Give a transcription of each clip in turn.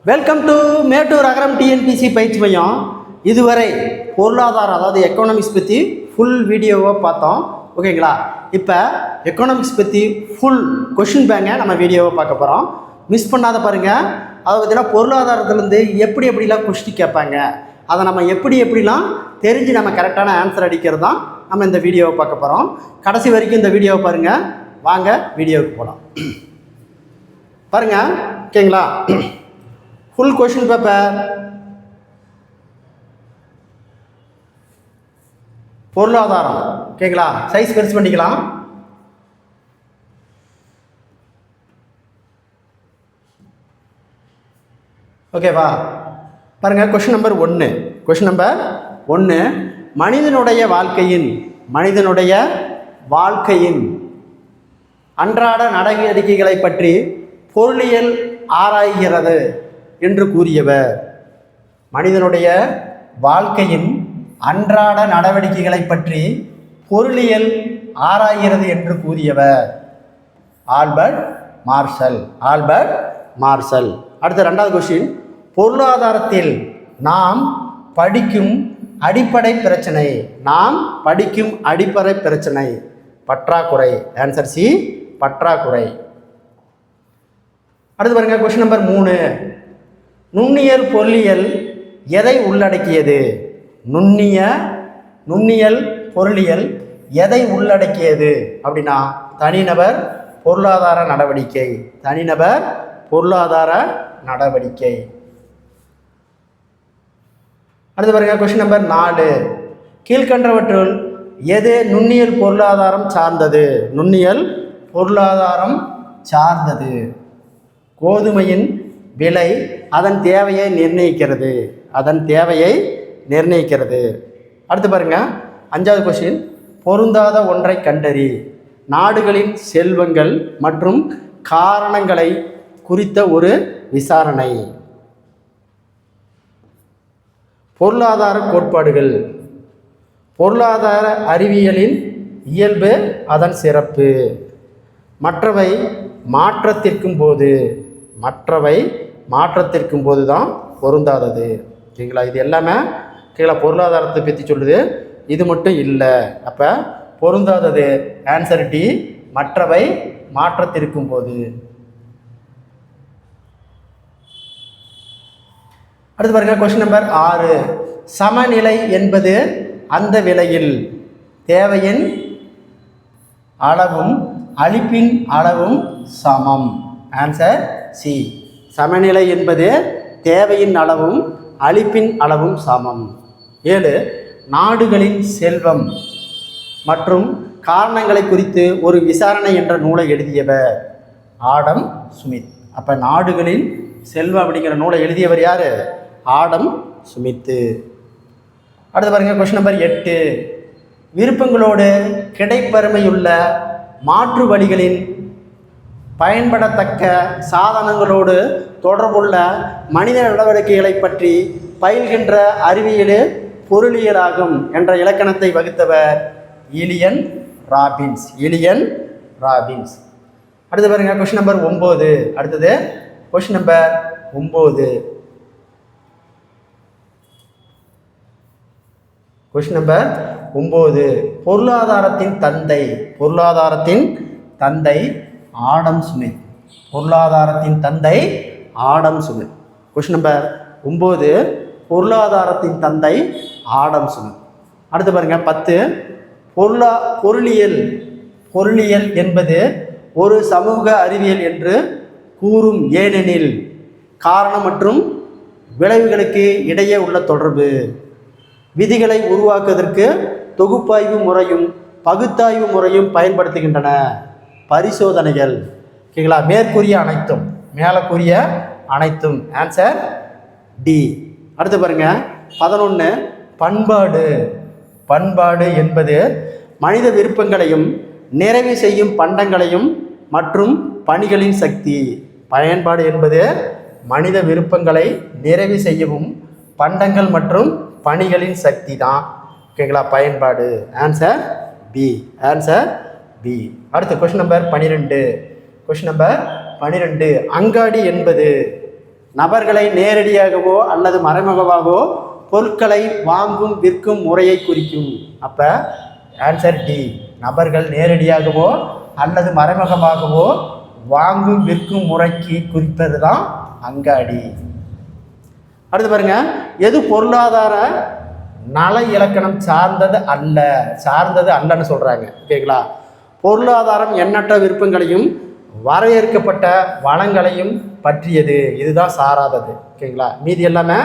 Welcome to Mettur Agaram TNPSC பயிற்சி மையம். இதுவரை பொருளாதாரம் அதாவது எக்கனாமிக்ஸ் பற்றி ஃபுல் வீடியோவை பார்த்தோம். ஓகேங்களா? இப்போ எக்கனாமிக்ஸ் பற்றி ஃபுல் கொஷின் பேங்கை நம்ம வீடியோவை பார்க்க போகிறோம். மிஸ் பண்ணாத பாருங்கள். அதை பார்த்தீங்கன்னா பொருளாதாரத்துலேருந்து எப்படிலாம் கொஸ்டின் கேட்பாங்க, அதை நம்ம எப்படிலாம் தெரிஞ்சு நம்ம கரெக்டான ஆன்சர் அடிக்கிறது தான் நம்ம இந்த வீடியோவை பார்க்க போகிறோம். கடைசி வரைக்கும் இந்த வீடியோவை பாருங்கள். வாங்க வீடியோவுக்கு போகலாம். பாருங்கள். ஓகேங்களா? ஃபுல் கொஷின் பேப்பர், பொருளாதாரம். ஓகேங்களா? சைஸ் பெருசு பண்ணிக்கலாம். ஓகேவா? பாருங்கள். கொஷின் நம்பர் 1 மனிதனுடைய வாழ்க்கையின் அன்றாட நடவடிக்கைகளை பற்றி பொருளியல் ஆராய்கிறது என்று கூறியவர். மனிதனுடைய வாழ்க்கையின் அன்றாட நடவடிக்கைகளை பற்றி பொருளியல் ஆராய்கிறது என்று கூறியவர் ஆல்பர்ட் மார்ஷல். அடுத்த 2வது கொஸ்டின், பொருளாதாரத்தில் நாம் படிக்கும் அடிப்படை பிரச்சனை பற்றாக்குறை. ஆன்சர் சி, பற்றாக்குறை. அடுத்து பாருங்க. கொஸ்டின் நம்பர் 3, நுண்ணியல் பொருளியல் எதை உள்ளடக்கியது? நுண்ணியல் பொருளியல் எதை உள்ளடக்கியது அப்படின்னா தனிநபர் பொருளாதார நடவடிக்கை. அடுத்து பாருங்க. கொஸ்டின் நம்பர் 4, கீழ்கண்டவற்றுள் எது நுண்ணியல் பொருளாதாரம் சார்ந்தது? கோதுமையின் விலை அதன் தேவையை நிர்ணயிக்கிறது. அடுத்து பாருங்க. 5வது கொஸ்டின், பொருந்தாத ஒன்றை கண்டறி. நாடுகளின் செல்வங்கள் மற்றும் காரணங்களை குறித்த ஒரு விசாரணை. பொருளாதார கோட்பாடுகள். பொருளாதார அறிவியலின் இயல்பு, அதன் சிறப்பு. மற்றவை மாற்றத்திற்கும் போது தான் பொருந்தாதது. சரிங்களா? இது எல்லாமே கீழே பொருளாதாரத்தை பற்றி சொல்லுது. இது மட்டும் இல்லை. அப்போ பொருந்தாதது ஆன்சர் டி, மற்றவை மாற்றத்திற்கும் போது. அடுத்து பாருங்க. கொஸ்டின் நம்பர் 6, சமநிலை என்பது அந்த விலையில் தேவையின் அளவும் அளிப்பின் அளவும் சமம். ஆன்சர் சி, சமநிலை என்பது தேவையின் அளவும் அளிப்பின் அளவும் சமம். 7, நாடுகளின் செல்வம் மற்றும் காரணங்களை குறித்து ஒரு விசாரணை என்ற நூலை எழுதியவர் ஆடம் ஸ்மித். அப்போ நாடுகளின் செல்வம் அப்படிங்கிற நூலை எழுதியவர் யார்? Adam Smith. அடுத்து பாருங்க. கொஸ்டின் நம்பர் 8, விருப்பங்களோடு கிடைப்பெருமையுள்ள மாற்று வழிகளின் பயன்படத்தக்க சாதனங்களோடு தொடர்புள்ள மனித நடவடிக்கைகளை பற்றி பயில்கின்ற அறிவியல் பொருளியலாகும் என்ற இலக்கணத்தை வகுத்தவர் இலியன் ராபின்ஸ். அடுத்து பாருங்க. Question number 9. அடுத்தது கொஸ்டின் நம்பர் 9. கொஸ்டின் நம்பர் 9, பொருளாதாரத்தின் தந்தை ஆடம் ஸ்மித். கொஸ்டின் நம்பர் 9, பொருளாதாரத்தின் தந்தை ஆடம் ஸ்மித். அடுத்து பாருங்க. 10, பொருளியல் என்பது ஒரு சமூக அறிவியல் என்று கூறும். ஏனெனில் காரணம் மற்றும் விளைவுகளுக்கு இடையே உள்ள தொடர்பு. விதிகளை உருவாக்குவதற்கு தொகுப்பாய்வு முறையும் பகுத்தாய்வு முறையும் பயன்படுத்துகின்றன. பரிசோதனைகள். ஓகேங்களா? மேற்கூறிய அனைத்தும் ஆன்சர் டி. அடுத்து பாருங்க. 11, பண்பாடு என்பது மனித விருப்பங்களையும் நிறைவு செய்யும் பண்டங்களையும் மற்றும் பணிகளின் சக்தி. பயன்பாடு என்பது மனித விருப்பங்களை நிறைவு செய்யவும் பண்டங்கள் மற்றும் பணிகளின் சக்தி தான். ஓகேங்களா? பயன்பாடு. Answer B. அடுத்து கொஸ்டின் நம்பர் 12. அங்காடி என்பது நபர்களை நேரடியாகவோ அல்லது மறைமுகமாகவோ பொருட்களை வாங்கும் விற்கும் முறையை குறிக்கும். அப்போ ஆன்சர் டி. நபர்கள் நேரடியாகவோ அல்லது மறைமுகமாகவோ வாங்கும் விற்கும் முறைக்கு குறிப்பது தான் அங்காடி. அடுத்து பாருங்க, எது பொருளாதார நல இலக்கணம் சார்ந்தது அல்லன்னு சொல்றாங்க. ஓகேங்களா? பொருளாதாரம் எண்ணற்ற விருப்பங்களையும் வரையறுக்கப்பட்ட வளங்களையும் பற்றியது, இதுதான் சாராதது. ஓகேங்களா? மீதி எல்லாமே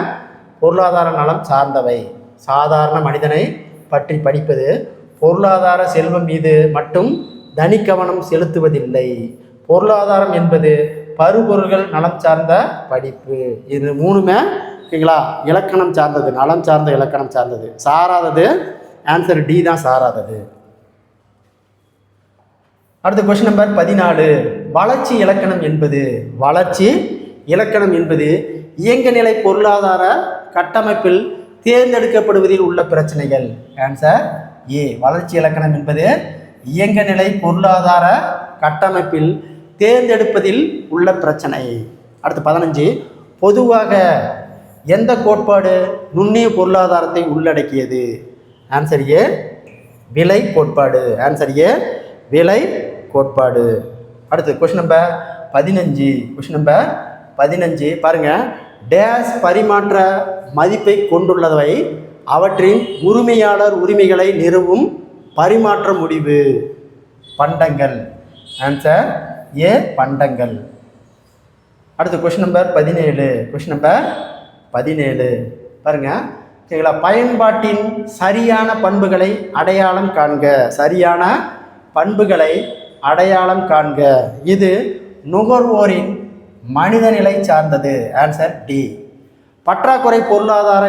பொருளாதார நலம் சார்ந்தவை. சாதாரண மனிதனை பற்றி படிப்பது. பொருளாதார செல்வம் மீது மட்டும் தனி கவனம் செலுத்துவதில்லை. பொருளாதாரம் என்பது பருப்பொருள்கள் நலம் சார்ந்த படிப்பு. இது மூணுமே ஓகேங்களா இலக்கணம் சார்ந்தது, நலம் சார்ந்த இலக்கணம் சார்ந்தது. சாராதது ஆன்சர் டி தான் சாராதது. அடுத்த கொஸ்டின் நம்பர் 14. வளர்ச்சி இலக்கணம் என்பது இயங்கநிலை பொருளாதார கட்டமைப்பில் தேர்ந்தெடுக்கப்படுவதில் உள்ள பிரச்சனைகள். Answer A. வளர்ச்சி இலக்கணம் என்பது இயங்கநிலை பொருளாதார கட்டமைப்பில் தேர்ந்தெடுப்பதில் உள்ள பிரச்சனை. அடுத்து 15. பொதுவாக எந்த கோட்பாடு நுண்ணிய பொருளாதாரத்தை உள்ளடக்கியது? Answer A. விலை கோட்பாடு. Answer A. விலை கோட்பாடு. அடுத்து கொஸ்டின் நம்பர் 15 பாருங்க. டேஸ் பரிமாற்ற மதிப்பை கொண்டுள்ளவை அவற்றின் உரிமையாளர் உரிமைகளை நிறுவும் பரிமாற்ற முடிவு. பண்டங்கள். Answer A. பண்டங்கள். அடுத்து கொஸ்டின் நம்பர் 17 பாருங்க. சரிங்களா? பயன்பாட்டின் சரியான பண்புகளை அடையாளம் காண்க. இது நுகர்வோரின் மனிதநிலை சார்ந்தது. Answer D. பற்றாக்குறை பொருளாதார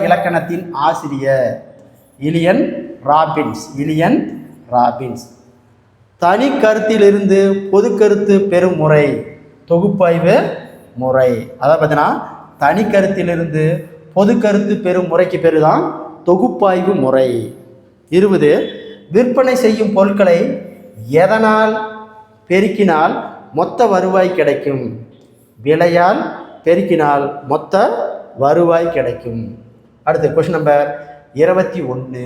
இலக்கணத்தின் ஆசிரியர் இலியன் ராபின்ஸ். தனி கருத்திலிருந்து பொது கருத்து பெறும் முறை தொகுப்பாய்வு முறை. அதாவது பார்த்தீங்கன்னா தனி கருத்திலிருந்து பொது கருத்து பெறும் முறைக்கு பேரு தான் தொகுப்பாய்வு முறை. 20. விற்பனை செய்யும் பொருட்களை எதனால் பெருக்கினால் மொத்த வருவாய் கிடைக்கும்? விலையால் பெருக்கினால் மொத்த வருவாய் கிடைக்கும். அடுத்து கொஸ்டின் நம்பர் 21.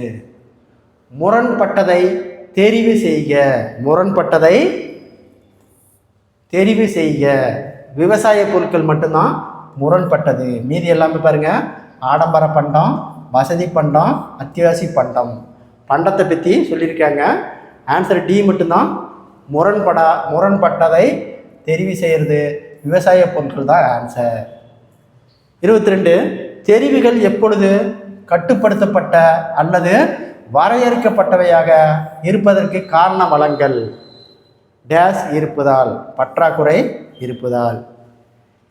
முரண்பட்டதை தெரிவு செய்க. விவசாய பொருட்கள் மட்டும்தான் முரண்பட்டது. மீதி எல்லாமே பாருங்க ஆடம்பர பண்டம், வசதி பண்டம், அத்தியாவசிய பண்டம். பண்டத்தை பற்றி சொல்லியிருக்காங்க. ஆன்சர் டி மட்டும்தான் முரண்பட்டதை தெரிவு செய்கிறது விவசாய பொருட்கள் தான் ஆன்சர். 22. தெரிவுகள் எப்பொழுது கட்டுப்படுத்தப்பட்ட அல்லது வரையறுக்கப்பட்டவையாக இருப்பதற்கு காரண வளங்கள் டேஸ் இருப்பதால், பற்றாக்குறை இருப்பதால்.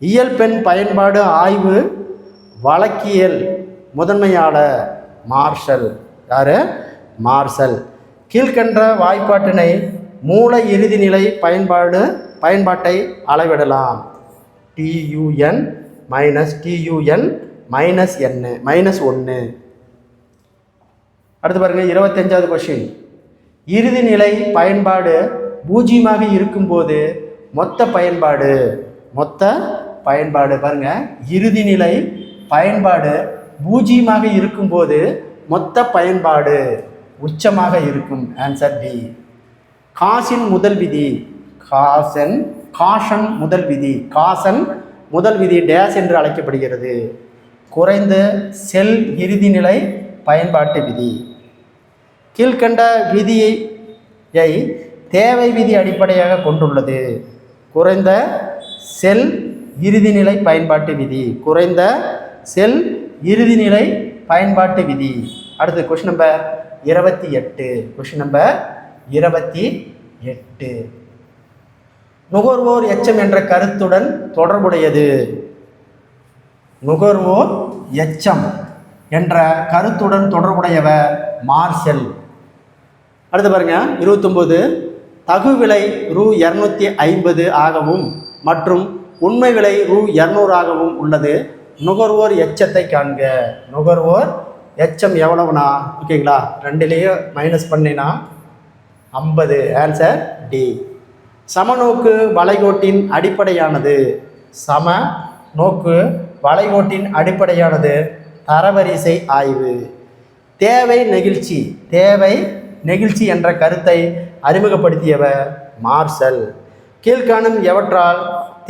இயல்பெண் பயன்பாடு ஆய்வு வழக்கியல் முதன்மையாளர் மார்ஷல். கீழ்கண்ட வாய்ப்பாட்டினை மூல இறுதி நிலை பயன்பாட்டை அளவிடலாம். TUN -1. அடுத்து பாருங்க 25வது கொஸ்டின். இறுதி நிலை பயன்பாடு பூஜ்ஜியமாக இருக்கும்போது மொத்த பயன்பாடு பாருங்க. இறுதி நிலை பயன்பாடு பூஜ்ஜியமாக இருக்கும்போது மொத்த பயன்பாடு உச்சமாக இருக்கும். Answer D. காஷன் முதல் விதி டேஸ் என்று அழைக்கப்படுகிறது. குறைந்த செல் இறுதி நிலை பயன்பாட்டு விதி. கீழ்கண்ட விதியை தேவை விதி அடிப்படையாக கொண்டுள்ளது. குறைந்த செல் இறுதிநிலை பயன்பாட்டு விதி. அடுத்து கொஸ்டின் நம்பர் 28. நுகர்வோர் எச்சம் என்ற கருத்துடன் தொடர்புடையது. நுகர்வோர் எச்சம் என்ற கருத்துடன் தொடர்புடையவர் மார்ஷல். அடுத்து பாருங்க 29. தகு விலை ரூ. 250 ஆகவும் மற்றும் உண்மை விலை ரூ. 200 ஆகவும் உள்ளது. நுகர்வோர் எச்சத்தை காண்க. நுகர்வோர் எச்சம் எவ்வளவுனா ஓகேங்களா, ரெண்டுலேயும் மைனஸ் பண்ணினா 50. Answer D. சமநோக்கு வளைகோட்டின் அடிப்படையானது. சம நோக்கு வளைகோட்டின் அடிப்படையானது தரவரிசை ஆய்வு. தேவை நெகிழ்ச்சி. தேவை நெகிழ்ச்சி என்ற கருத்தை அறிமுகப்படுத்தியவர் மார்ஷல். கீழ்காணும் எவற்றால்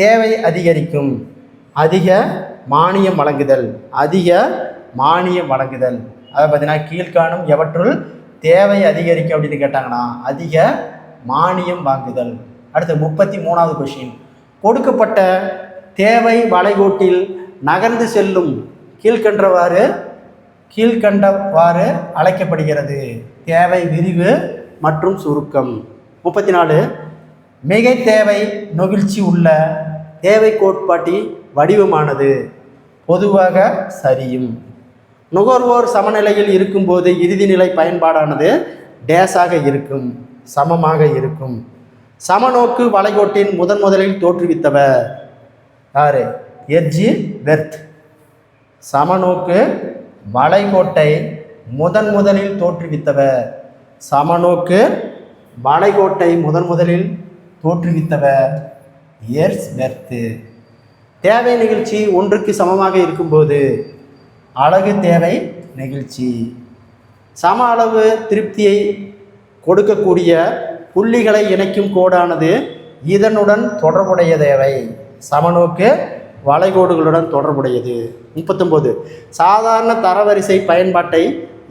தேவை அதிகரிக்கும்? அதிக மானியம் வழங்குதல். அதிக மானியம் வழங்குதல். அதை பார்த்தீங்கன்னா கீழ்காணும் எவற்றுள் தேவை அதிகரிக்கும் அப்படின்னு கேட்டாங்கன்னா அதிக மானியம் வாங்குதல். அடுத்து 33வது கொஷின். கொடுக்கப்பட்ட தேவை வளைகோட்டில் நகர்ந்து செல்லும் கீழ்கண்டவாறு அழைக்கப்படுகிறது. தேவை விரிவு மற்றும் சுருக்கம். 34 மிகை தேவை நெகிழ்ச்சி உள்ள தேவை கோட்பாட்டின் வடிவமானது பொதுவாக சரியும். நுகர்வோர் சமநிலையில் இருக்கும்போது இறுதிநிலை பயன்பாடானது டேஸாக இருக்கும், சமமாக இருக்கும். சமநோக்கு வளைகோட்டின் முதலில் தோற்றுவித்தவர் யாரு? எர்ஜி வெர்த். சமநோக்கு வளைகோட்டை முதலில் தோற்றுவித்தவர். சமநோக்கு வளைகோட்டை முதலில் தோற்றுவித்தவர் எர்ஜி வெர்த். தேவை நெகிழ்ச்சி ஒன்றுக்கு சமமாக இருக்கும்போது அலகு தேவை நெகிழ்ச்சி. சம அளவு திருப்தியை கொடுக்கக்கூடிய புள்ளிகளை இணைக்கும் கோடானது இதனுடன் தொடர்புடைய தேவை. சமநோக்கு வளைகோடுகளுடன் தொடர்புடையது. 39 சாதாரண தரவரிசை பயன்பாட்டை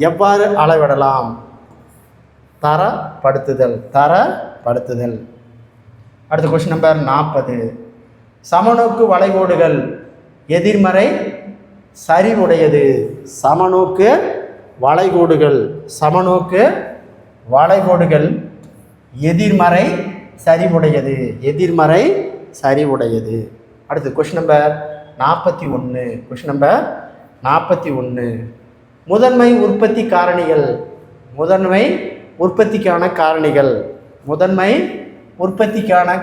எவ்வாறு அளவிடலாம்? தரப்படுத்துதல். அடுத்த கொஸ்டின் நம்பர் 40. சமநோக்கு வளைகோடுகள் எதிர்மறை சரிவுடையது. சமநோக்கு வளைகோடுகள் எதிர்மறை சரிவுடையது. அடுத்து கொஸ்டின் நம்பர் 41. முதன்மை உற்பத்தி காரணிகள். முதன்மை உற்பத்திக்கான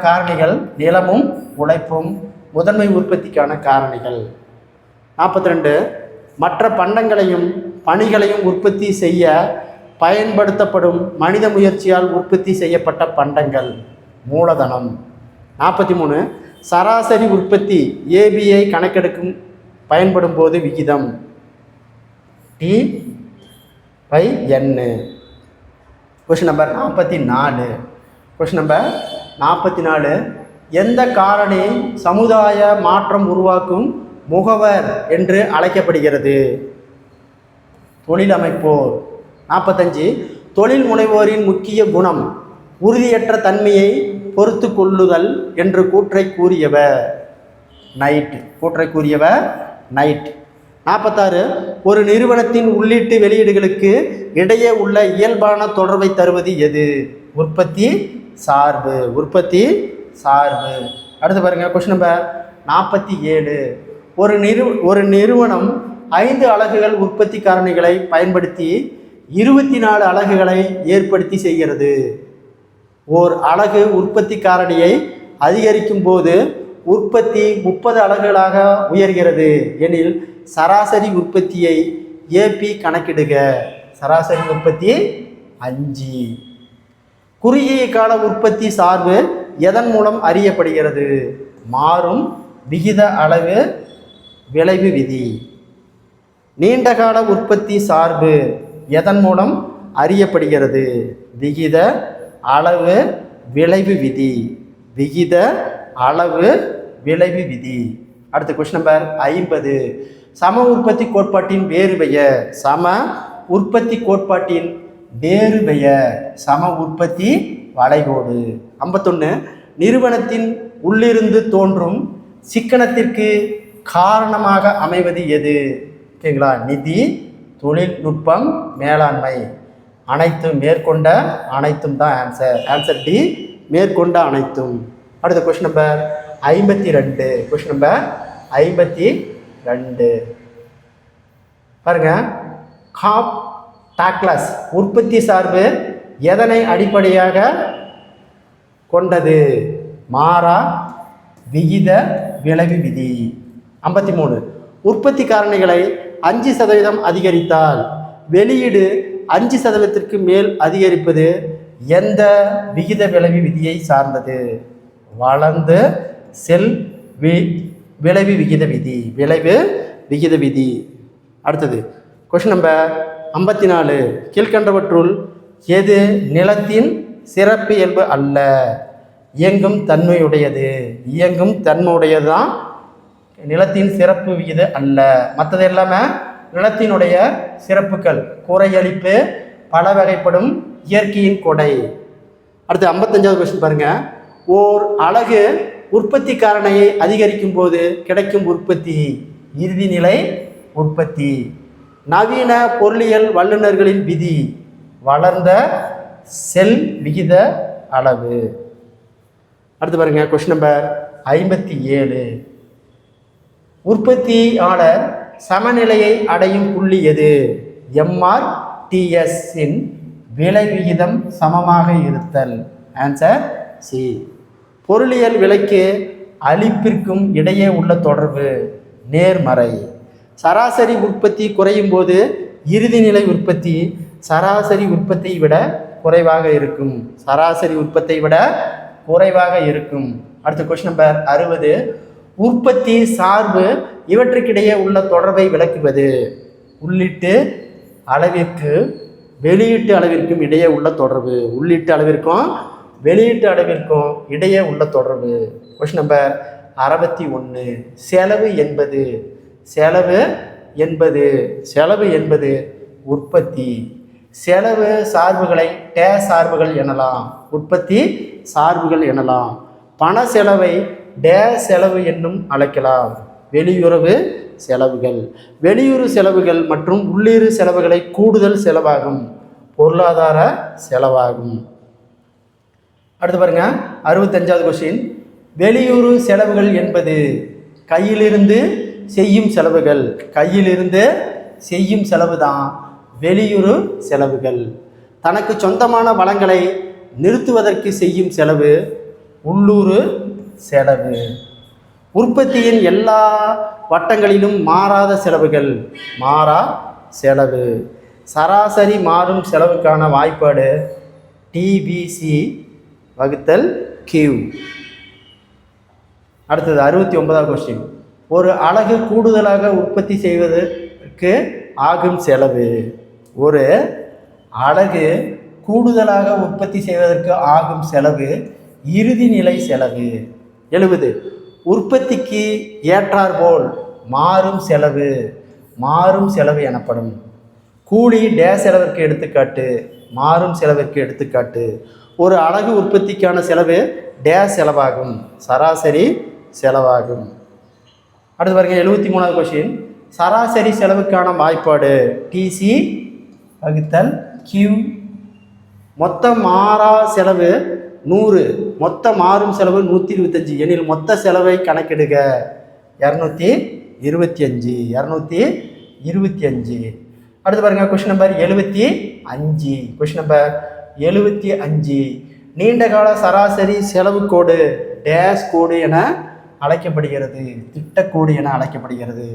காரணிகள் நிலமும் உழைப்பும் முதன்மை உற்பத்திக்கான காரணிகள். 42 மற்ற பண்டங்களையும் பணிகளையும் உற்பத்தி செய்ய பயன்படுத்தப்படும் மனித முயற்சியால் உற்பத்தி செய்யப்பட்ட பண்டங்கள் மூலதனம். 43 சராசரி உற்பத்தி ஏபிஐ கணக்கெடுக்கும் பயன்படும் போது விகிதம் T/N. Question number 44. எந்த காரணி சமுதாய மாற்றம் உருவாக்கும் முகவர் என்று அழைக்கப்படுகிறது? தொழிலமைப்போர். 45 தொழில் முனைவோரின் முக்கிய குணம் உறுதியற்ற தன்மையை பொறுத்து கொள்ளுதல் என்று கூற்றை கூறியவர் நைட். 46 ஒரு நிறுவனத்தின் உள்ளீட்டு வெளியீடுகளுக்கு இடையே உள்ள இயல்பான தொடர்பை தருவது எது? உற்பத்தி சார்பு. அடுத்து பாருங்க கொஸ்டின் நம்பர் 47. ஒரு நிறுவனம் 5 அலகுகள் உற்பத்தி காரணிகளை பயன்படுத்தி 24 அலகுகளை ஏற்படுத்தி செய்கிறது. ஓர் அலகு உற்பத்தி காரணியை அதிகரிக்கும் போது உற்பத்தி 30 அலகுகளாக உயர்கிறது எனில் சராசரி உற்பத்தியை ஏபி கணக்கிடுக. சராசரி உற்பத்தி 5. குறுகிய கால உற்பத்தி சார்பு எதன் மூலம் அறியப்படுகிறது? மாறும் விகித அளவு விளைவு விதி. நீண்டகால உற்பத்தி சார்பு எதன் மூலம் அறியப்படுகிறது? விகித அளவு விளைவு விதி. அடுத்த கொஸ்டின் நம்பர் 50. சம உற்பத்தி கோட்பாட்டின் வேறு பெயர். சம உற்பத்தி வளைகோடு. 51. நிறுவனத்தின் உள்ளிருந்து தோன்றும் சிக்கனத்திற்கு காரணமாக அமைவது எது? ஓகேங்களா? நிதி, தொழில்நுட்பம், மேலாண்மை. அனைத்தும் மேற்கொண்ட அனைத்தும் தான் ஆன்சர் டி, மேற்கொண்ட அனைத்தும். அடுத்த கொஸ்டின் நம்பர் 52. பாருங்க. காப் டாக்லஸ் உற்பத்தி சார்பு எதனை அடிப்படையாக கொண்டது? மாறா விகித விளைவு விதி. 53. உற்பத்தி காரணிகளை 5% அதிகரித்தால் வெளியீடு 5%க்கு மேல் அதிகரிப்பது எந்த விகித விளைவு விதியை சார்ந்தது? வளர்ந்து செல் விளைவு விகித விதி. விளைவு விகித விதி. அடுத்தது கொஸ்டின் நம்பர் 54. கீழ்கண்டவற்றுள் எது நிலத்தின் சிறப்பு இயல்பு அல்ல? இயங்கும் தன்மையுடையது. இயங்கும் தன்மையுடையது தான் நிலத்தின் சிறப்பு விகித அல்ல. மற்றது எல்லாமே நிலத்தினுடைய சிறப்புகள். குறையளிப்பு, பல வகைப்படும் இயற்கையின் கொடை. அடுத்து 55வது கொஸ்டின் பாருங்க. ஓர் அலகு உற்பத்தி காரணியை அதிகரிக்கும் போது கிடைக்கும் உற்பத்தி இறுதிநிலை உற்பத்தி. நவீன பொருளியல் வல்லுநர்களின் விதி வளர்ந்த செல் விகித அளவு. அடுத்து பாருங்க கொஸ்டின் நம்பர் 57. உற்பத்தியாளர் சமநிலையை அடையும் புள்ளி எது? MRTS இன் விலை விகிதம் சமமாக இருத்தல். Answer C. பொருளியல் விலைக்கு அளிப்பிற்கும் இடையே உள்ள தொடர்பு நேர்மறை. சராசரி உற்பத்தி குறையும் போது இறுதிநிலை உற்பத்தி சராசரி உற்பத்தியை விட குறைவாக இருக்கும். சராசரி உற்பத்தியை விட குறைவாக இருக்கும். அடுத்த கொஸ்டின் நம்பர் 60. உற்பத்தி சார்பு இவற்றுக்கிடையே உள்ள தொடர்பை விளக்குவது. உள்ளீட்டு அளவிற்கு வெளியீட்டு அளவிற்கும் இடையே உள்ள தொடர்பு. உள்ளீட்டு அளவிற்கும் வெளியீட்டு அளவிற்கும் இடையே உள்ள தொடர்பு. Question number 61. செலவு என்பது உற்பத்தி. செலவு சார்புகளை டேஸ் சார்புகள் எனலாம். உற்பத்தி சார்புகள் எனலாம். பண செலவை டேஸ் செலவு என்னும் அழைக்கலாம். வெளியுறவு செலவுகள். வெளியுறவு செலவுகள் மற்றும் உள்ளீடு செலவுகளை கூடுதல் செலவாகும். பொருளாதார செலவாகும். அடுத்து பாருங்க 65வது கொஸ்டின். வெளியுறவு செலவுகள் என்பது கையிலிருந்து செய்யும் செலவுகள். கையிலிருந்து செய்யும் செலவு தான் வெளியுறவு செலவுகள். தனக்கு சொந்தமான வளங்களை நிறுத்துவதற்கு செய்யும் செலவு உள்ளூர் செலவு. உற்பத்தியின் எல்லா வட்டங்களிலும் மாறாத செலவுகள் மாறா செலவு. சராசரி மாறும் செலவுக்கான வாய்ப்பாடு TBC/Q. அடுத்தது 69வது கொஸ்டின். ஒரு அலகு கூடுதலாக உற்பத்தி செய்வதற்கு ஆகும் செலவு. ஒரு அலகு கூடுதலாக உற்பத்தி செய்வதற்கு ஆகும் செலவு இறுதிநிலை செலவு. 70. உற்பத்திக்கு ஏற்றாற்போல் மாறும் செலவு எனப்படும். கூலி டேஸ் செலவிற்கு எடுத்துக்காட்டு. மாறும் செலவிற்கு எடுத்துக்காட்டு. ஒரு அலகு உற்பத்திக்கான செலவு டேஸ் செலவாகும். சராசரி செலவாகும். அடுத்து பாருங்க 73வது கொஸ்டின். சராசரி செலவுக்கான வாய்ப்பாடு TC/Q. மொத்த மாறா செலவு 100. மொத்த மாறும் செலவு 125 எனில் மொத்த செலவை கணக்கிடுக. 225. அடுத்து பாருங்க கொஸ்டின் நம்பர் 75. Question number 75. நீண்டகால சராசரி செலவு கோடு டேஸ் கோடு என அழைக்கப்படுகிறது. திட்டக்கோடு என அழைக்கப்படுகிறது.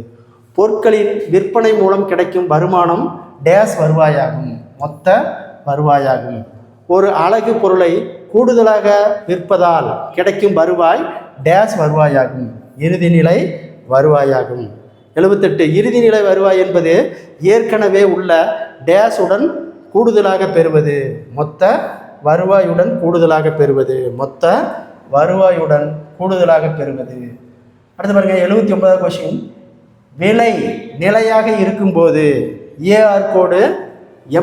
பொருட்களின் விற்பனை மூலம் கிடைக்கும் வருமானம் டேஸ் வருவாயாகும். மொத்த வருவாயாகும். ஒரு அலகு பொருளை கூடுதலாக விற்பதால் கிடைக்கும் வருவாய் டேஸ் வருவாயாகும். இறுதிநிலை வருவாயாகும். 78. இறுதிநிலை வருவாய் என்பது ஏற்கனவே உள்ள டேஸ் உடன் கூடுதலாக பெறுவது. மொத்த வருவாயுடன் கூடுதலாக பெறுவது. மொத்த வருவாயுடன் கூடுதலாக பெறுவது. அடுத்து பாருங்க 79வது கொஸ்டின். விலை நிலையாக இருக்கும்போது AR கோடு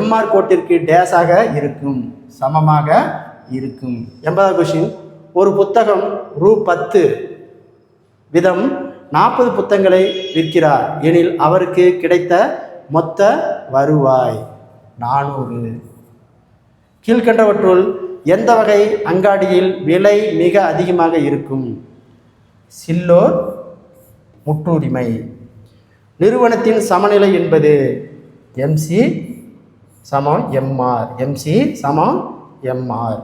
MR கோட்டிற்கு டேஸாக இருக்கும். சமமாக இருக்கும். 80வது கொஸ்டின். ஒரு புத்தகம் ரூ. 10 வீதம் 40 புத்தகங்களை விற்கிறார் எனில் அவருக்கு கிடைத்த மொத்த வருவாய் 400. கீழ்கண்டவற்றுள் எந்த வகை அங்காடியில் விலை மிக அதிகமாக இருக்கும்? சில்லோர் முற்றுரிமை. நிறுவனத்தின் சமநிலை என்பது MC/MR. MC/MR.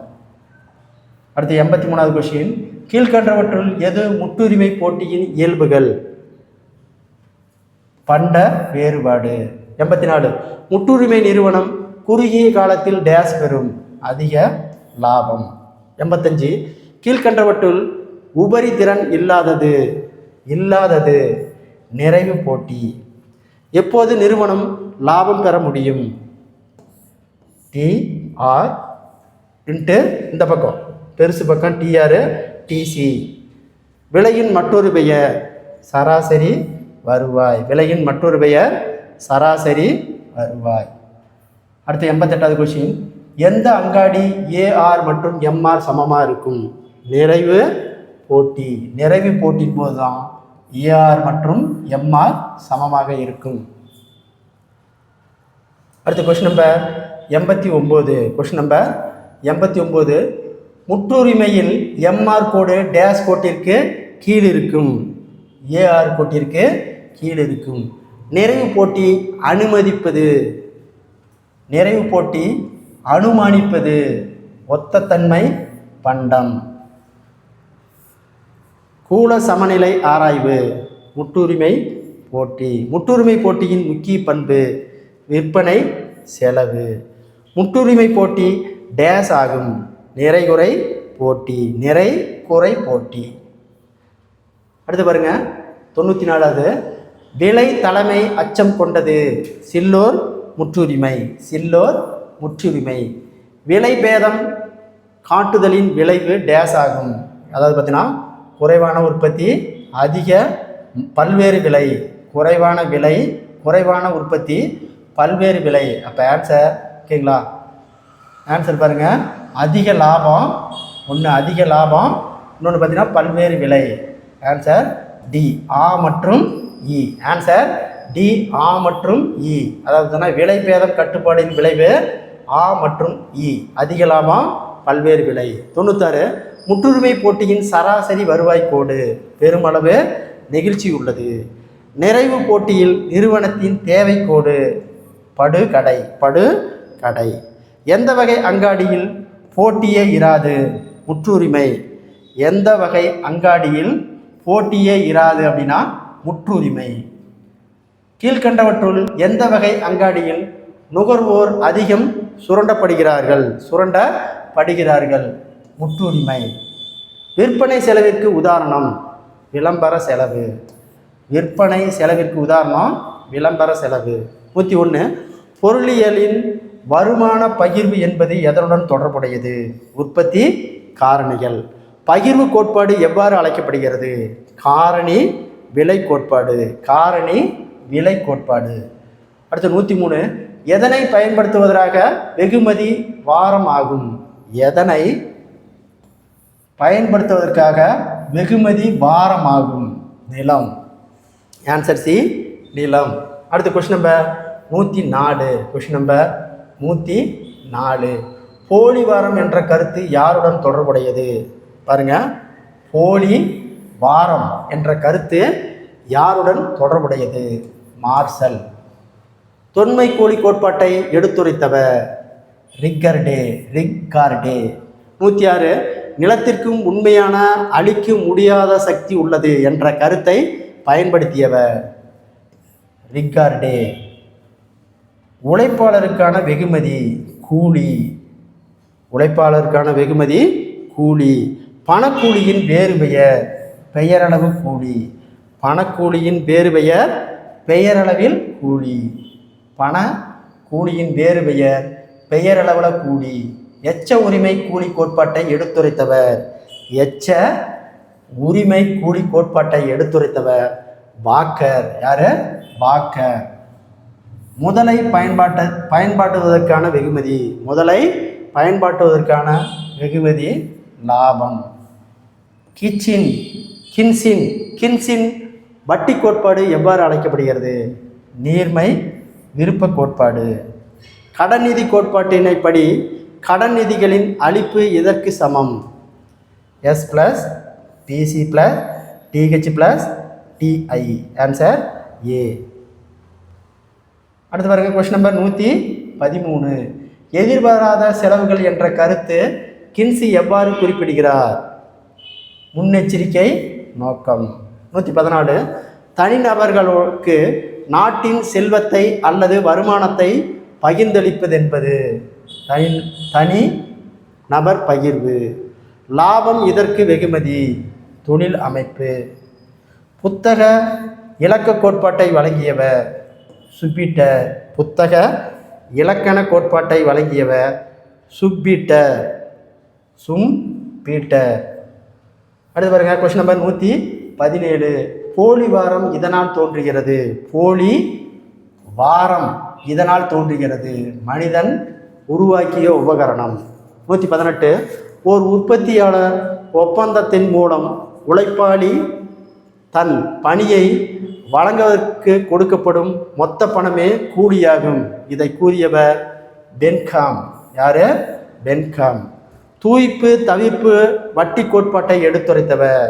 அடுத்து 83வது கொஸ்டின். கீழ்கண்டவற்றுள் எது முற்றுரிமை போட்டியின் இயல்புகள்? பண்ட வேறுபாடு. 84. முற்றுரிமை நிறுவனம் குறுகிய காலத்தில் டேஸ் பெறும். அதிக லாபம். 85 கீழ்கண்டவற்றுள் உபரி திறன் இல்லாதது நிறைவு போட்டி. எப்போது நிறுவனம் லாபம் பெற முடியும்? டிஆர் இன்ட்டு இந்த பக்கம் பெருசு பக்கம் டிஆர் டிசி. விலையின் மற்றொரு பெயர் சராசரி வருவாய். விலையின் மற்றொரு பெயர் சராசரி வருவாய். அடுத்து 88வது கொஸ்டின். எந்த அங்காடி ஏஆர் மற்றும் எம்ஆர் சமமாக இருக்கும்? நிறைவு போட்டி. நிறைவு போட்டின் போது தான் ஏஆர் மற்றும் எம்ஆர் சமமாக இருக்கும். அடுத்து கொஸ்டின் நம்பர் 89. Question number 89. முற்றுரிமையில் எம்ஆர் கோடு டேஷ் கோட்டிற்கு கீழ் இருக்கும், ஏஆர் கோட்டிற்கு கீழ் இருக்கும். நிறைவு போட்டி அனுமதிப்பது, நிறைவு போட்டி அனுமானிப்பது, ஒத்த தன்மை பண்டம். கூல சமநிலை ஆராய்வு முற்றுரிமை போட்டி. முற்றுரிமை போட்டியின் முக்கிய பண்பு விற்பனை செலவு. முற்றுரிமை போட்டி டேஸ் ஆகும், நிறைகுறை போட்டி. நிறை குறை போட்டி. அடுத்து பாருங்க 94வது. விலை தலைமை அச்சம் கொண்டது சில்லோர் முற்றுரிமை. சில்லோர் முற்றுரிமை. விலை பேதம் காட்டுதலின் விளைவு டேஸ் ஆகும். அதாவது பார்த்தீங்கன்னா குறைவான உற்பத்தி அதிக பல்வேறு விலை, குறைவான விலை குறைவான உற்பத்தி பல்வேறு விலை. அப்போ ஆன்சர் ஓகேங்களா? ஆன்சர் பாருங்கள், அதிக லாபம். ஒன்று அதிக லாபம், இன்னொன்று பார்த்தீங்கன்னா பல்வேறு விலை. ஆன்சர் டி ஆ மற்றும் இ. ஆன்சர் டி ஆ மற்றும் இ. அதாவது விலை பேதம் கட்டுப்பாடின் விளைவு ஆ மற்றும் இ. அதிக லாபம் பல்வேறு விலை. 96. முற்றுரிமை போட்டியின் சராசரி வருவாய் கோடு பெருமளவு நெகிழ்ச்சி உள்ளது. நிறைவு போட்டியில் நிறுவனத்தின் தேவை கோடு படுகடை. எந்த வகை அங்காடியில் போட்டியே இராது? முற்றுரிமை. எந்த வகை அங்காடியில் போட்டியே இராது அப்படின்னா முற்றுரிமை. கீழ்கண்டவற்றுள் எந்த வகை அங்காடியில் நுகர்வோர் அதிகம் சுரண்டப்படுகிறார்கள்? முற்றுரிமை. விற்பனை செலவிற்கு உதாரணம் விளம்பர செலவு. விற்பனை செலவிற்கு உதாரணம் விளம்பர செலவு. 101. பொருளியலின் வருமான பகிர்வு என்பது எதனுடன் தொடர்புடையது? உற்பத்தி காரணிகள். பகிர்வு கோட்பாடு எவ்வாறு அழைக்கப்படுகிறது? காரணி விலை கோட்பாடு. காரணி விலை கோட்பாடு. அடுத்து 103. எதனை பயன்படுத்துவதற்காக வெகுமதி வாரம் ஆகும்? எதனை பயன்படுத்துவதற்காக வெகுமதி வாரம் ஆகும்? நிலம். ஆன்சர் சி நிலம். அடுத்து கொஸ்டின் நம்பர் 104. Question number 104. போலி வாரம் என்ற கருத்து யாருடன் தொடர்புடையது? பாருங்க, போலி வாரம் என்ற கருத்து யாருடன் தொடர்புடையது? மார்சல். தொன்மை கோழி கோட்பாட்டை எடுத்துரைத்தவர் ரிக்கார்டே. 106. நிலத்திற்கும் உண்மையான அழிக்க முடியாத சக்தி உள்ளது என்ற கருத்தை பயன்படுத்தியவர் ரிக்கார்டே. உழைப்பாளருக்கான வெகுமதி கூலி. உழைப்பாளருக்கான வெகுமதி கூலி. பணக்கூலியின் வேறு பெயர் பெயரளவு கூலி. பணக்கூலியின் வேறு பெயர் பெயரளவில் கூலி. பண கூலியின் வேறு பெயர் பெயரளவில் கூலி. எச்ச உரிமை கூலி கோட்பாட்டை எடுத்துரைத்தவர் எச்ச உரிமை கூலி கோட்பாட்டை எடுத்துரைத்தவர் வாக்கர். யாரு? வாக்கர். முதலை பயன்பாட்டுவதற்கான வெகுமதி. முதலை பயன்பாட்டுவதற்கான வெகுமதி லாபம். கின்சின் வட்டி கோட்பாடு எவ்வாறு அழைக்கப்படுகிறது? நீர்மை விருப்ப கோட்பாடு. கடன் நிதி கோட்பாட்டினைப்படி கடன் நிதிகளின் அளிப்பு எதற்கு சமம்? S + PC + TH + TI. Answer A. அடுத்து பாருங்க கொஸ்டின் நம்பர் 113. எதிர்பாராத செலவுகள் என்ற கருத்து கின்சி எவ்வாறு குறிப்பிடுகிறார்? முன்னெச்சரிக்கை நோக்கம். 114. தனிநபர்களுக்கு நாட்டின் செல்வத்தை அல்லது வருமானத்தை பகிர்ந்தளிப்பது என்பது தனி நபர் பகிர்வு. லாபம் இதற்கு வெகுமதி, தொழில் அமைப்பு. புத்தக இலக்க கோட்பாட்டை வழங்கியவர் சுப்பீட்டர். புத்தக இலக்கண கோட்பாட்டை வழங்கியவர் சுப்பீட்டர். பீட்டர். அடுத்து பாருங்க, கொஸ்டின் நம்பர் 117. போலி வாரம் இதனால் தோன்றுகிறது. போலி வாரம் இதனால் தோன்றுகிறது. மனிதன் உருவாக்கிய உபகரணம். 118. ஓர் உற்பத்தியாளர் ஒப்பந்தத்தின் மூலம் உழைப்பாளி தன் பணியை வழங்குவதற்கு கொடுக்கப்படும் மொத்த பணமே கூலியாகும். இதை கூறியவர் பென்காம். யாரு? பென்காம். தூய்ப்பு தவிர்ப்பு வட்டி கோட்பாட்டை எடுத்துரைத்தவர்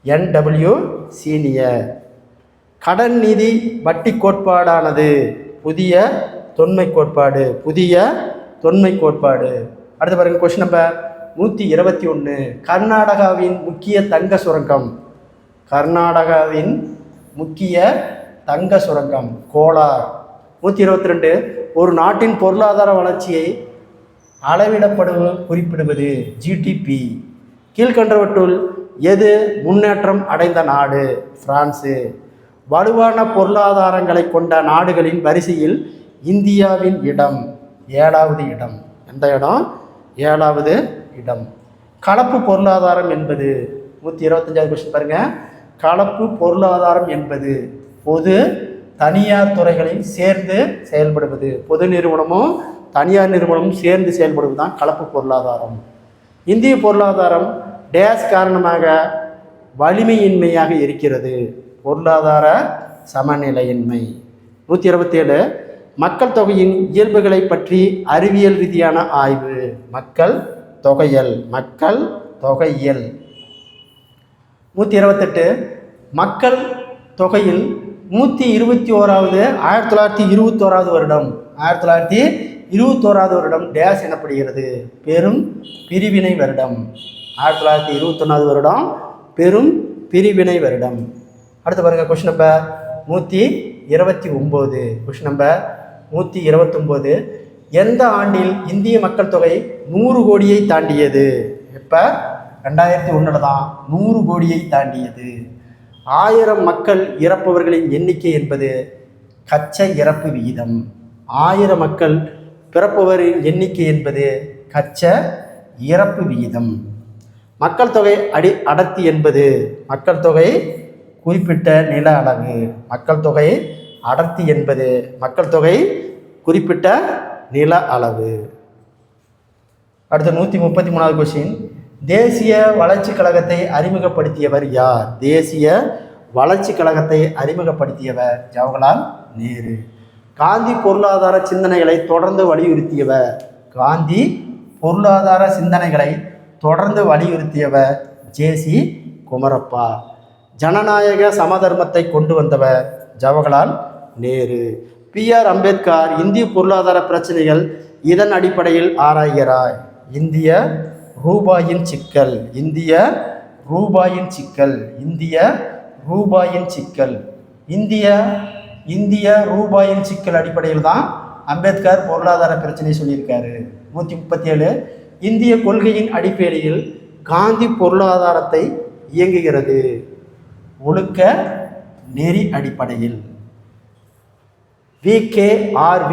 NW சீனியர். கடன் நிதி வட்டி கோட்பாடானது புதிய தொன்மை கோட்பாடு. புதிய தொன்மை கோட்பாடு. அடுத்து பாருங்க, கொஸ்டின் நம்பர் 121. கர்நாடகாவின் முக்கிய தங்க சுரங்கம். கர்நாடகாவின் முக்கிய தங்க சுரங்கம் கோலார். 122. ஒரு நாட்டின் பொருளாதார வளர்ச்சியை குறிப்பிடுவது GDP. கீழ்கண்டவற்றுள் எது முன்னேற்றம் அடைந்த நாடு? பிரான்சு. வலுவான பொருளாதாரங்களை கொண்ட நாடுகளின் வரிசையில் இந்தியாவின் இடம் 7வது இடம். எந்த இடம்? 7வது இடம். கலப்பு பொருளாதாரம் என்பது 125வது கொஸ்டின் பாருங்க. கலப்பு பொருளாதாரம் என்பது பொது தனியார் துறைகளில் சேர்ந்து செயல்படுவது. பொது நிறுவனமும் தனியார் நிறுவனமும் சேர்ந்து செயல்படுவது தான் கலப்பு பொருளாதாரம். இந்திய பொருளாதாரம் டேஸ் காரணமாக வலிமையின்மையாக இருக்கிறது. பொருளாதார சமநிலையின்மை. 127. மக்கள் தொகையின் இயல்புகளை பற்றி அறிவியல் ரீதியான ஆய்வு. மக்கள் தொகையியல். மக்கள் தொகையியல். 128. மக்கள் தொகையில் 121வது 1921வது வருடம் 1921வது வருடம் டேஸ் எனப்படுகிறது. பெரும் பிரிவினை வருடம். 1921வது வருடம் பெரும் பிரிவினை வருடம். அடுத்து பாருங்க, கொஸ்டின் நம்பர் 129. Question number 129. எந்த ஆண்டில் இந்திய மக்கள் தொகை 100 கோடியை தாண்டியது? இப்போ 2001 தான் 100 கோடியை தாண்டியது. 1000 மக்கள் இறப்பவர்களின் எண்ணிக்கை என்பது கச்ச இறப்பு விகிதம். 1000 மக்கள் பிறப்பவரின் எண்ணிக்கை என்பது கச்ச இறப்பு விகிதம். மக்கள் தொகை அடர்த்தி என்பது மக்கள் தொகை குறிப்பிட்ட நில அளவு. மக்கள் தொகை அடர்த்தி என்பது மக்கள் தொகை குறிப்பிட்ட நில அளவு. அடுத்த 133வது கொஸ்டின். தேசிய வளர்ச்சி கழகத்தை அறிமுகப்படுத்தியவர் யார்? தேசிய வளர்ச்சி கழகத்தை அறிமுகப்படுத்தியவர் ஜவஹர்லால் நேரு. காந்தி பொருளாதார சிந்தனைகளை தொடர்ந்து வலியுறுத்தியவர். காந்தி பொருளாதார சிந்தனைகளை தொடர்ந்து வலியுறுத்தியவர் JC குமரப்பா. ஜனநாயக சமதர்மத்தை கொண்டு வந்தவர் ஜவஹர்லால் நேரு. PR அம்பேத்கர் இந்திய பொருளாதார பிரச்சனைகள் இதன் அடிப்படையில் ஆராய்கிறார். இந்திய ரூபாயின் சிக்கல். இந்திய ரூபாயின் சிக்கல். இந்திய ரூபாயின் சிக்கல். இந்திய ரூபாயின் சிக்கல் அடிப்படையில் தான் அம்பேத்கர் பொருளாதார பிரச்சனை சொல்லியிருக்காரு. 137. இந்திய கொள்கையின் அடிப்படையில் காந்தி பொருளாதாரத்தை இயங்குகிறது. ஒழுக்க நெறி அடிப்படையில். VKRV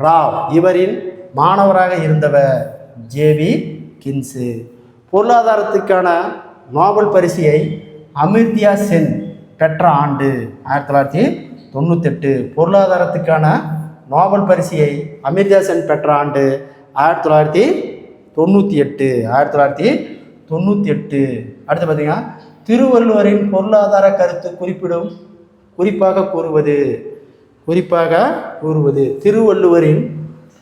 ராவ் இவரின் மாணவராக இருந்தவர் JV கின்ஸு. பொருளாதாரத்துக்கான நோபல் பரிசியை அமிர்தியா சென் பெற்ற ஆண்டு 1998. பொருளாதாரத்துக்கான நோபல் பரிசியை அமிர்தியா சென் பெற்ற ஆண்டு 1998. 1998. அடுத்து பார்த்தீங்கன்னா, திருவள்ளுவரின் பொருளாதார கருத்து குறிப்பாக கூறுவது திருவள்ளுவரின்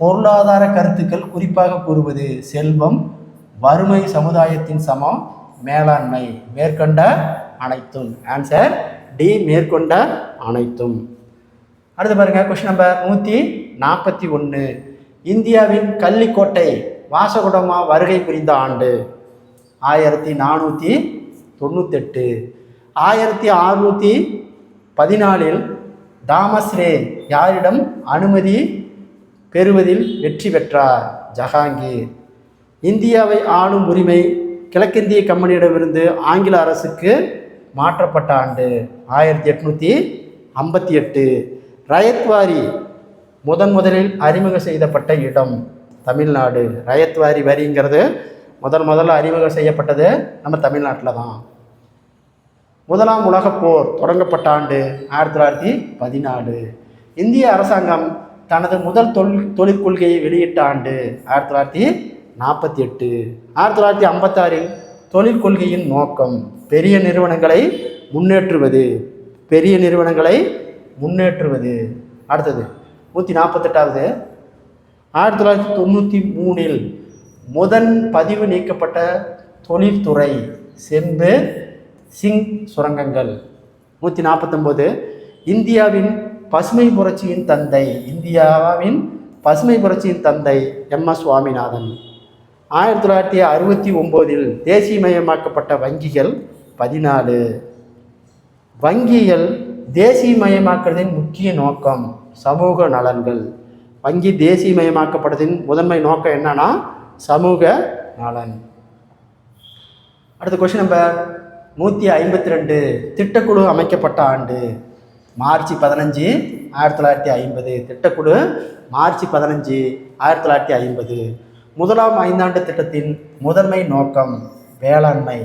பொருளாதார கருத்துக்கள் குறிப்பாக கூறுவது செல்வம், வறுமை, சமுதாயத்தின் சமம், மேலாண்மை. மேற்கொண்ட அனைத்தும். ஆன்சர் D மேற்கொண்ட அனைத்தும். அடுத்து பாருங்க, கொஸ்டின் நம்பர் 141. இந்தியாவின் கள்ளிக்கோட்டை வாசகுடமா வருகை புரிந்த ஆண்டு 1498. 1614 தாமஸ் ரே யாரிடம் அனுமதி பெறுவதில் வெற்றி பெற்றார்? ஜஹாங்கீர். இந்தியாவை ஆளும் உரிமை கிழக்கிந்திய கம்பெனியிடமிருந்து ஆங்கில அரசுக்கு மாற்றப்பட்ட ஆண்டு 1858. ரயத்வாரி முதலில் அறிமுகம் செய்யப்பட்ட இடம் தமிழ்நாடு. ரயத்வாரி வரிங்கிறது முதல்ல அறிமுகம் செய்யப்பட்டது நம்ம தமிழ்நாட்டில் தான். முதலாம் உலகப் போர் தொடங்கப்பட்ட ஆண்டு 1914. இந்திய அரசாங்கம் தனது முதல் தொழிற்கொள்கையை வெளியிட்ட ஆண்டு 1948. 1956 தொழிற்கொள்கையின் நோக்கம் பெரிய நிறுவனங்களை முன்னேற்றுவது. அடுத்தது 148வது. 1993 முதன் பதிவு நீக்கப்பட்ட தொழில்துறை செம்பு சிங் சுரங்கங்கள். 149 இந்தியாவின் பசுமை புரட்சியின் தந்தை MS சுவாமிநாதன். 1969 தேசியமயமாக்கப்பட்ட வங்கிகள் 14. வங்கிகள் தேசியமயமாக்குவதின் முக்கிய நோக்கம் சமூக நலன்கள். வங்கி தேசியமயமாக்கப்பட்டதின் முதன்மை நோக்கம் என்னன்னா சமூக நலன். அடுத்த கொஸ்டின் நம்பர் 152. திட்டக்குழு அமைக்கப்பட்ட ஆண்டு மார்ச் 15 1950. திட்டக்குழு மார்ச் 15 1950. முதலாம் ஐந்தாண்டு திட்டத்தின் முதன்மை நோக்கம் வேளாண்மை.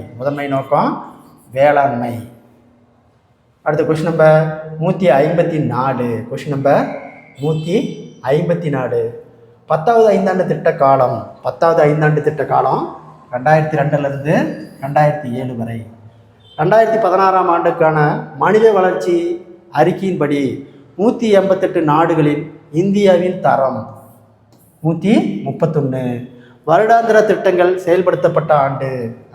அடுத்த கொஸ்டின் நம்பர் 154. Question number 154. 10வது ஐந்தாண்டு திட்ட காலம் 2002 2007 வரை. 2016 ஆண்டுக்கான மனித வளர்ச்சி அறிக்கையின்படி 188 நாடுகளில் இந்தியாவின் தரம் 131. வருடாந்திர திட்டங்கள் செயல்படுத்தப்பட்ட ஆண்டு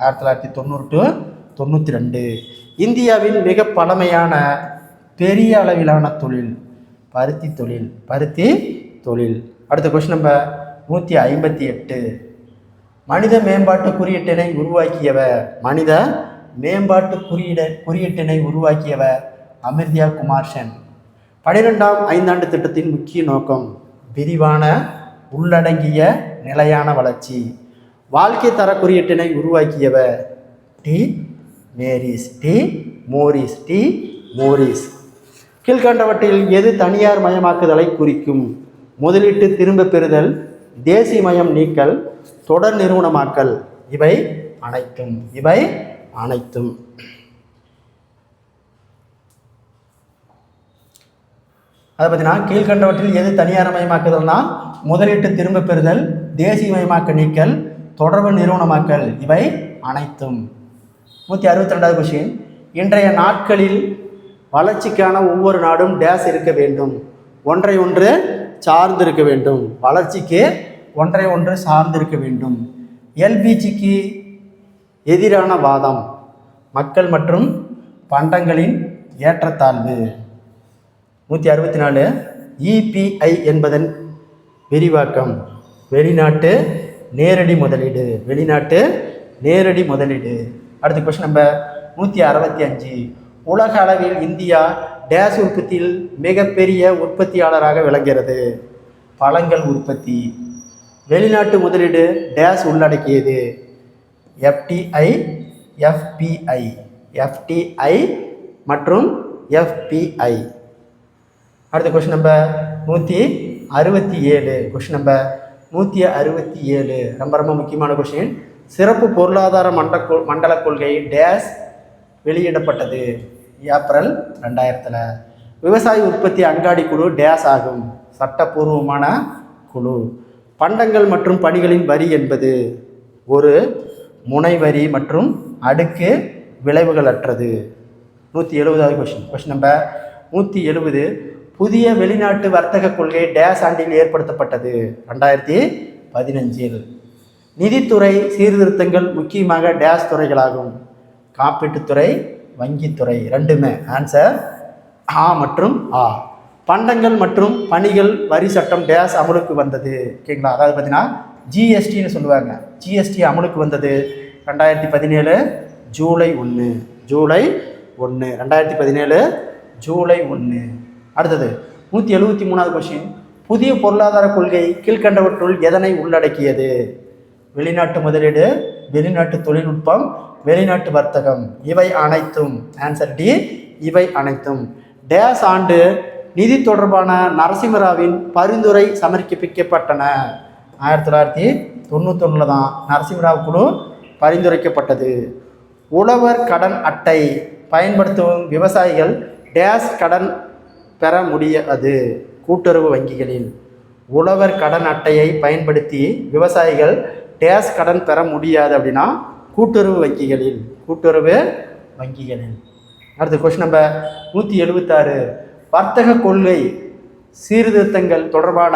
1990-92. இந்தியாவின் மிக பழமையான பெரிய அளவிலான தொழில் பருத்தி தொழில். அடுத்த கொஸ்டின் நம்பர் 158. மனித மேம்பாட்டு குறியீட்டினை உருவாக்கியவர் அமிர்தா குமார் சென். 12ஆம் ஐந்தாண்டு திட்டத்தின் முக்கிய நோக்கம் விரிவான உள்ளடங்கிய நிலையான வளர்ச்சி. வாழ்க்கை தர குறியீட்டினை உருவாக்கியவர் டி மோரிஸ். கீழ்கண்டவற்றில் எது தனியார் மயமாக்குதலை குறிக்கும்? முதலீட்டு திரும்ப பெறுதல், தேசியமயம் நீக்கல், தொடர் நிறுவனமாக்கல். இவை அனைத்தும் அதை பார்த்தீங்கன்னா கீழ்கண்டவற்றில் எது தனியார்மயமாக்குதல்னா முதலீட்டு திரும்ப பெறுதல், தேசியமயமாக்க நீக்கல், தொடர்பு நிறுவனமாக்கல். இவை அனைத்தும். 162வது கொஸ்டின். இன்றைய நாட்களில் வளர்ச்சிக்கான ஒவ்வொரு நாடும் டேஸ் இருக்க வேண்டும். ஒன்றை ஒன்று சார்ந்திருக்க வேண்டும். வளர்ச்சிக்கு ஒன்றை ஒன்று சார்ந்திருக்க வேண்டும். LPGக்கு எதிரான வாதம் மக்கள் மற்றும் பண்டங்களின் ஏற்றத்தாழ்வு. 164. EPI என்பதன் விரிவாக்கம் வெளிநாட்டு நேரடி முதலீடு. அடுத்த கொஸ்டின் நம்பர் 165. உலக அளவில் இந்தியா டேஸ் உற்பத்தியில் மிகப்பெரிய உற்பத்தியாளராக விளங்குகிறது. பழங்கள் உற்பத்தி. வெளிநாட்டு முதலீடு டேஸ் உள்ளடக்கியது FTI மற்றும் FPI. அடுத்த கொஸ்டின் நம்பர் 167. கொஸ்டின் நம்பர் 167 ரொம்ப முக்கியமான கொஸ்டின். சிறப்பு பொருளாதார மண்டல கொள்கை டேஸ் வெளியிடப்பட்டது ஏப்ரல் 2000. விவசாய உற்பத்தி அங்காடி குழு டேஸ் ஆகும் சட்டப்பூர்வமான குழு. பண்டங்கள் மற்றும் பணிகளின் வரி என்பது ஒரு முனை வரி மற்றும் அடுக்கு விளைவுகள் அற்றது. 170வது கொஸ்டின். Question number 170. புதிய வெளிநாட்டு வர்த்தக கொள்கை டேஸ் ஆண்டில் ஏற்படுத்தப்பட்டது 2015. நிதித்துறை சீர்திருத்தங்கள் முக்கியமாக டேஸ் துறைகளாகும். காப்பீட்டுத்துறை, வங்கித்துறை. ரெண்டுமே ஆன்சர் ஆ மற்றும் ஆ. பண்டங்கள் மற்றும் பணிகள் வரி சட்டம் டேஸ் அமலுக்கு வந்தது. ஓகேங்களா? அதாவது பார்த்தீங்கன்னா GSTன்னு சொல்லுவாங்க. GST அமலுக்கு வந்தது 2017 ஜூலை 1. 2017 ஜூலை 1. அடுத்தது 173வது கொஸ்டின். புதிய பொருளாதார கொள்கை கீழ்கண்டவற்றுள் எதனை உள்ளடக்கியது? வெளிநாட்டு முதலீடு, வெளிநாட்டு தொழில்நுட்பம், வெளிநாட்டு வர்த்தகம். இவை அனைத்தும். ஆன்சர் டி, இவை அனைத்தும். டேஸ் ஆண்டு நிதி தொடர்பான நரசிம்மராவின் பரிந்துரை சமர்ப்பிக்கப்பட்டன? 1991 தான் நரசிம்மராவ் குழு பரிந்துரைக்கப்பட்டது. உழவர் கடன் அட்டை பயன்படுத்தும் விவசாயிகள் டேஸ் கடன் பெற முடியாது? கூட்டுறவு வங்கிகளில். உழவர் கடன் அட்டையை பயன்படுத்தி விவசாயிகள் டேஸ் கடன் பெற முடியாது அப்படின்னா கூட்டுறவு வங்கிகளில். கூட்டுறவு வங்கிகளில். அடுத்த கொஸ்டின் நம்பர் 176. வர்த்தக கொள்கை சீர்திருத்தங்கள் தொடர்பான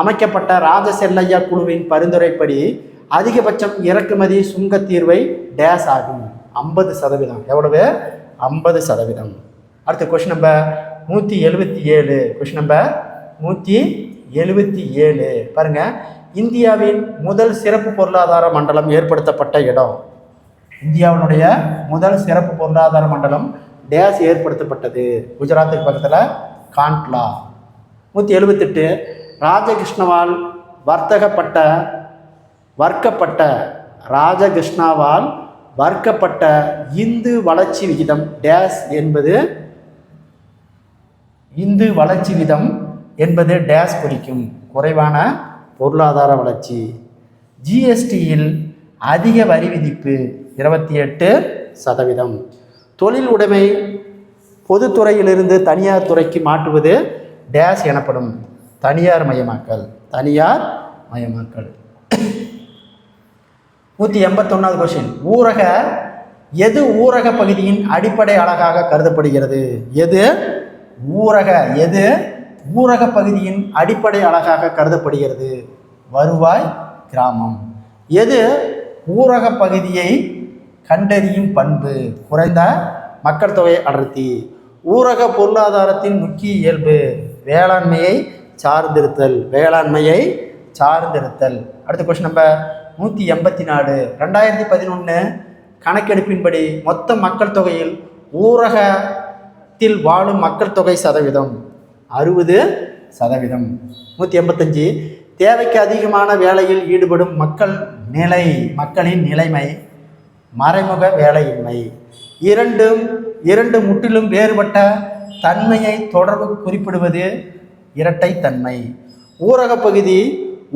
அமைக்கப்பட்ட ராஜசெல்லையா குழுவின் பரிந்துரைப்படி அதிகபட்சம் இறக்குமதி சுங்க தீர்வை டேஸ் ஆகும்? 50%. எவ்வளவு? 50%. அடுத்த கொஸ்டின் நம்பர் 177. கொஸ்டின் நம்பர் 177 பாருங்க. இந்தியாவின் முதல் சிறப்பு பொருளாதார மண்டலம் ஏற்படுத்தப்பட்ட இடம். இந்தியாவினுடைய முதல் சிறப்பு பொருளாதார மண்டலம் டேஸ் ஏற்படுத்தப்பட்டது? குஜராத்துக்கு பக்கத்தில் காண்ட்லா. 178. ராஜகிருஷ்ணவால் ராஜகிருஷ்ணாவால் வர்க்கப்பட்ட இந்து வளர்ச்சி விகிதம் டேஸ் என்பது? இந்து வளர்ச்சி விகிதம் என்பது டேஸ் குறிக்கும்? குறைவான பொருளாதார வளர்ச்சி. ஜிஎஸ்டியில் அதிக வரி விதிப்பு 28%. தொழில் உடைமை பொதுத்துறையிலிருந்து தனியார் துறைக்கு மாற்றுவது டேஸ் எனப்படும்? தனியார் மயமாக்கல். தனியார் மயமாக்கல். 181வது கொஸ்டின். எது ஊரக பகுதியின் அடிப்படை அலகாக கருதப்படுகிறது? எது ஊரக பகுதியின் அடிப்படை அலகாக கருதப்படுகிறது? வருவாய் கிராமம். எது ஊரக பகுதியை கண்டறியும் பண்பு? குறைந்த மக்கள் தொகை அடர்த்தி. ஊரக பொருளாதாரத்தின் முக்கிய இயல்பு? வேளாண்மையை சார்ந்திருத்தல். அடுத்த கொஸ்டின் நம்பர் 184. 2011 கணக்கெடுப்பின்படி மொத்த மக்கள் தொகையில் ஊரகத்தில் வாழும் மக்கள் தொகை சதவீதம் 60%. 185. தேவைக்கு அதிகமான வேலையில் ஈடுபடும் மக்களின் நிலைமை மறைமுக வேலையின்மை. இரண்டு முற்றிலும் வேறுபட்ட தன்மையை தொடர்பு குறிப்பிடுவது இரட்டைத்தன்மை. ஊரக பகுதி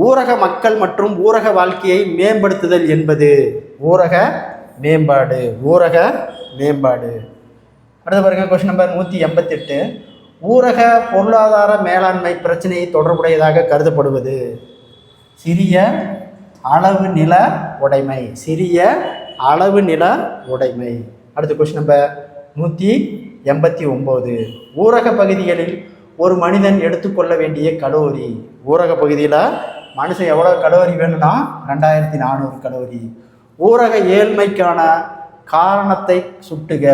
ஊரக மக்கள் மற்றும் ஊரக வாழ்க்கையை மேம்படுத்துதல் என்பது ஊரக மேம்பாடு. அடுத்த பாருங்க கொஸ்டின் நம்பர் 188. ஊரக பொருளாதார மேலாண்மை பிரச்சனையை தொடர்புடையதாக கருதப்படுவது? சிறிய அளவு நில உடைமை. அடுத்த கொஸ்டின் நம்பர் 189. ஊரக பகுதிகளில் ஒரு மனிதன் எடுத்துக்கொள்ள வேண்டிய கலோரி? ஊரக பகுதியில் மனுஷன் எவ்வளோ கலோரி வேணும்னா 2400 கலோரி. ஊரக ஏழ்மைக்கான காரணத்தை சுட்டுக?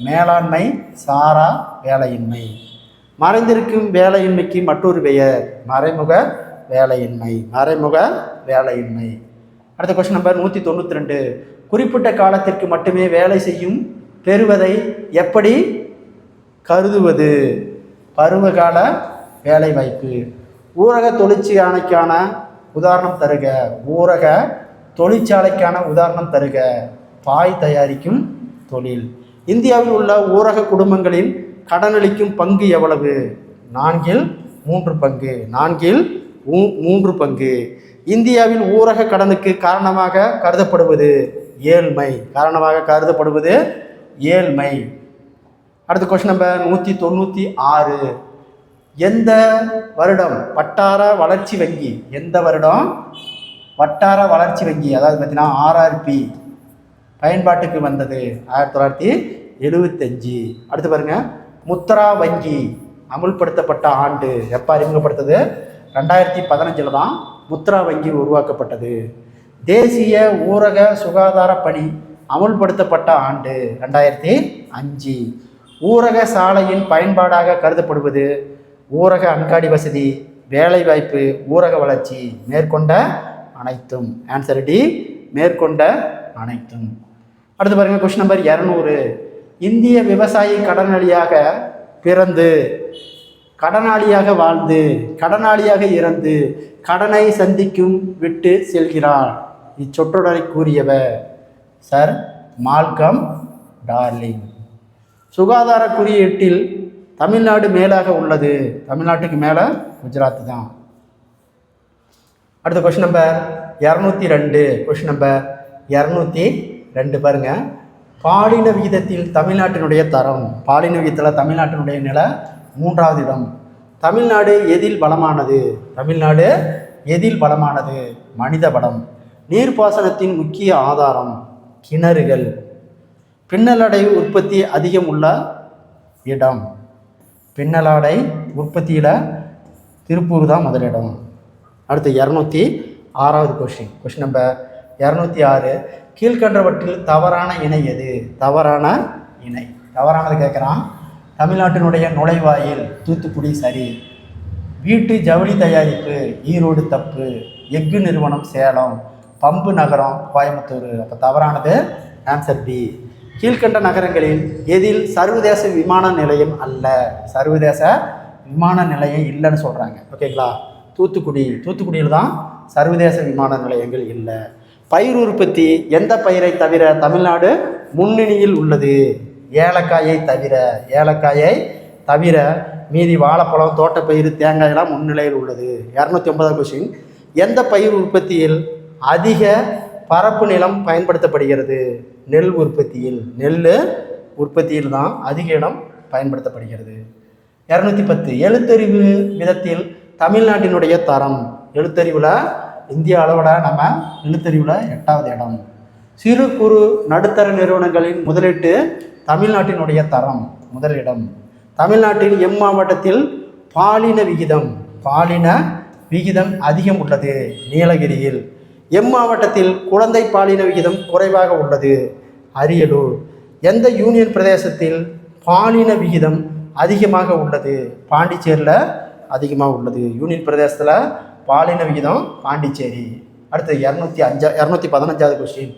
மேலாண்மை சாரா வேலையின்மை. மறைந்திருக்கும் வேலையின்மைக்கு மற்றொரு பெயர் மறைமுக வேலையின்மை. அடுத்த கொஸ்டின் நம்பர் 192. குறிப்பிட்ட காலத்திற்கு மட்டுமே வேலை செய்யும் பெறுவதை எப்படி கருதுவது? பருவகால வேலை வாய்ப்பு. ஊரக தொழிற்சாலைக்கான உதாரணம் தருக. பாய் தயாரிக்கும் தொழில். இந்தியாவில் உள்ள ஊரக குடும்பங்களின் கடனளிக்கும் பங்கு எவ்வளவு? 4/3 பங்கு. இந்தியாவில் ஊரக கடனுக்கு காரணமாக கருதப்படுவது ஏழ்மை. அடுத்த கொஸ்டின் நம்பர் 196. எந்த வருடம் வட்டார வளர்ச்சி வங்கி அதாவது பார்த்தீங்கன்னா RRP பயன்பாட்டுக்கு வந்தது? 1975. அடுத்து பாருங்க. முத்ரா வங்கி அமுல்படுத்தப்பட்ட ஆண்டு எப்போ அறிமுகப்படுத்தது? 2015 தான் முத்ரா வங்கி உருவாக்கப்பட்டது. தேசிய ஊரக சுகாதார பணி அமுல்படுத்தப்பட்ட ஆண்டு 2005. ஊரக சாலையின் பயன்பாடாக கருதப்படுவது? ஊரக அங்காடி வசதி, வேலைவாய்ப்பு, ஊரக வளர்ச்சி. மேற்கொண்ட அனைத்தும். ஆன்சர் டி, மேற்கொண்ட அனைத்தும். அடுத்து பாருங்க கொஸ்டின் நம்பர் 200. இந்திய விவசாயி கடனாளியாக பிறந்து கடனாளியாக வாழ்ந்து கடனாளியாக இறந்து கடனை சந்திக்கும் விட்டு செல்கிறார். இச்சொற்றொடரை கூறியவர் சர் மால்கம் டார்லிங். சுகாதார குறியீட்டில் தமிழ்நாடு மேலாக உள்ளது. தமிழ்நாட்டுக்கு மேலே குஜராத் தான். அடுத்த கொஸ்டின் நம்பர் 202. கொஸ்டின் நம்பர் 202 பாருங்க. பாலின விகிதத்தில் தமிழ்நாட்டினுடைய தரம். பாலின விகிதத்தில் தமிழ்நாட்டினுடைய நிலை 3வது இடம். தமிழ்நாடு எதில் வளமானது? தமிழ்நாடு எதில் வளமானது? மனித வளம். நீர்ப்பாசனத்தின் முக்கிய ஆதாரம் கிணறுகள். பின்னலாடை உற்பத்தி அதிகம் உள்ள இடம். பின்னலாடை உற்பத்தியில் திருப்பூர் தான் முதலிடம். அடுத்து 206வது கொஸ்டின். Question number 206. கீழ்கண்டவற்றில் தவறான இணை எது? தவறான இணை. தவறானது கேட்குறான். தமிழ்நாட்டினுடைய நுழைவாயில் தூத்துக்குடி சரி. வீட்டு ஜவுளி தயாரிப்பு ஈரோடு தப்பு. எஃகு நிறுவனம் சேலம். பம்பு நகரம் கோயம்புத்தூர். அப்போ தவறானது ஆன்சர் பி. கீழ்கண்ட நகரங்களில் எதில் சர்வதேச விமான நிலையம் அல்ல? சர்வதேச விமான நிலையம் இல்லைன்னு சொல்கிறாங்க. ஓகேங்களா? தூத்துக்குடியில் தான் சர்வதேச விமான நிலையங்கள் இல்லை. பயிர் உற்பத்தி எந்த பயிரை தவிர தமிழ்நாடு முன்னணியில் உள்ளது? ஏலக்காயை தவிர மீதி வாழைப்பழம், தோட்டப்பயிர், தேங்காயெல்லாம் முன்னிலையில் உள்ளது. 209வது கொஸ்டின். எந்த பயிர் உற்பத்தியில் அதிக பரப்பு நிலம் பயன்படுத்தப்படுகிறது? நெல் உற்பத்தியில் தான் அதிக இடம் பயன்படுத்தப்படுகிறது. 210. எழுத்தறிவு விதத்தில் தமிழ்நாட்டினுடைய தரம். எழுத்தறிவில் இந்திய அளவில் நம்ம எழுத்தறிவில் 8வது இடம். சிறு குறு நடுத்தர நிறுவனங்களின் முதலீட்டு தமிழ்நாட்டினுடைய தரம் முதலிடம். தமிழ்நாட்டில் மாவட்டத்தில் பாலின விகிதம் அதிகம் உள்ளது? நீலகிரியில். மாவட்டத்தில் குழந்தை பாலின விகிதம் குறைவாக உள்ளது? அரியலூர். எந்த யூனியன் பிரதேசத்தில் பாலின விகிதம் அதிகமாக உள்ளது? பாண்டிச்சேரியில் அதிகமாக உள்ளது. யூனியன் பிரதேசத்தில் பாலின விகிதம் பாண்டிச்சேரி. அடுத்து 215வது கொஸ்டின்.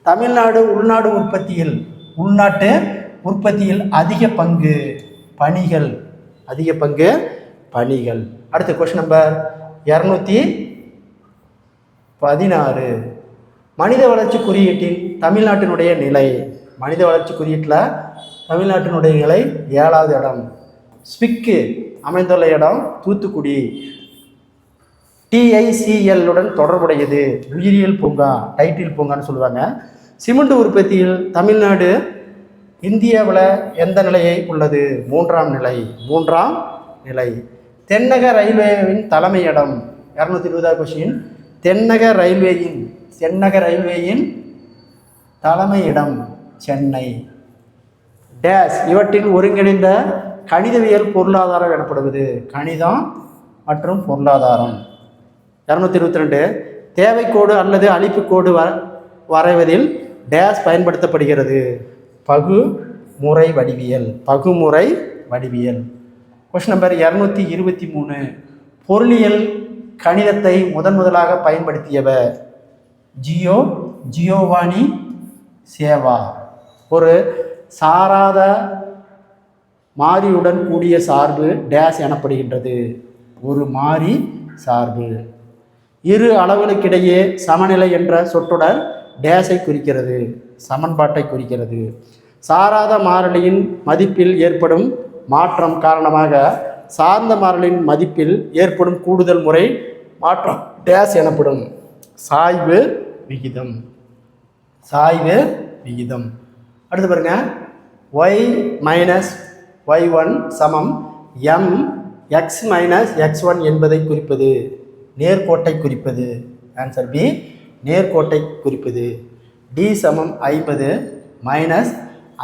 தமிழ்நாடு உள்நாட்டு உற்பத்தியில் அதிக பங்கு பணிகள். அடுத்த கொஸ்டின் நம்பர் 216. மனித வளர்ச்சி குறியீட்டில் தமிழ்நாட்டினுடைய நிலை. மனித வளர்ச்சி குறியீட்டில் தமிழ்நாட்டினுடைய நிலை 7வது இடம். ஸ்பிக்கு அமைந்துள்ள இடம் தூத்துக்குடி. TICL உடன் தொடர்புடையது உயிரியல் பூங்கா, டைட்டில் பூங்கான்னு சொல்லுவாங்க. சிமெண்ட் உற்பத்தியில் தமிழ்நாடு இந்தியாவில் எந்த நிலையை உள்ளது? 3ஆம் நிலை. தென்னக ரயில்வேயின் தலைமையிடம். 220வது கொஸ்டின். தென்னக ரயில்வேயின் தலைமையிடம் சென்னை. டேஸ் இவற்றின் ஒருங்கிணைந்த கணிதவியல் பொருளாதாரம் எனப்படுவது? கணிதம் மற்றும் பொருளாதாரம். 222. தேவைக்கோடு அல்லது அழிப்புக்கோடு வரைவதில் டேஸ் பயன்படுத்தப்படுகிறது? பகுமுறை வடிவியல். Question number 223. பொருளியல் கணிதத்தை முதலாக பயன்படுத்தியவர்? ஜியோவானி சேவா. ஒரு சாராத மாறியுடன் கூடிய சார்பு டேஸ் எனப்படுகின்றது? ஒரு மாறி சார்பு. இரு அளவுகளுக்கிடையே சமநிலை என்ற சொற்றொடர் டேஸை குறிக்கிறது? சமன்பாட்டை குறிக்கிறது. சாராத மாறிலியின் மதிப்பில் ஏற்படும் மாற்றம் காரணமாக சார்ந்த மாறிலியின் மதிப்பில் ஏற்படும் கூடுதல் முறை மாற்றம் டேஸ் எனப்படும்? சாய்வு விகிதம். அடுத்து பாருங்க. y மைனஸ் y1 சமம் mx மைனஸ் x1 என்பதை குறிப்பது? நேர்கோட்டை குறிப்பது. ஆன்சர் பி, நேர்கோட்டை குறிப்பது. d சமம் 50 மைனஸ்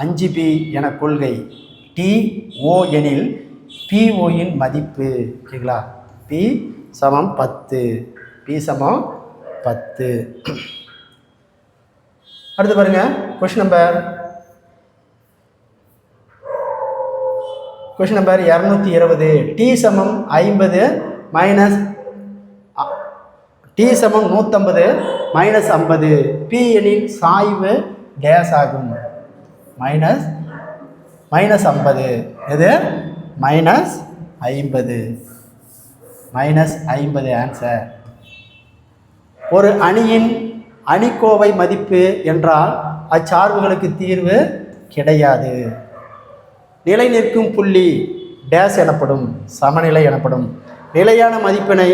5b என கொள்கை. TO எனில் PO இன் மதிப்பு. ஓகேங்களா? p சமம் 10. அடுத்து பாருங்க. Question number 220. t சமம் 50 மைனஸ் t சமம் 150 மைனஸ் 50. p எனில் சாய்வு டேஸ் ஆகும்? மைனஸ் 50. எது? Minus 50 -50 answer. ஒரு அணியின் அணிக்கோவை மதிப்பு என்றால் அச்சார்புகளுக்கு தீர்வு கிடையாது. நிலை நிற்கும் புள்ளி டேஸ் எனப்படும், சமநிலை எனப்படும். நிலையான மதிப்பினை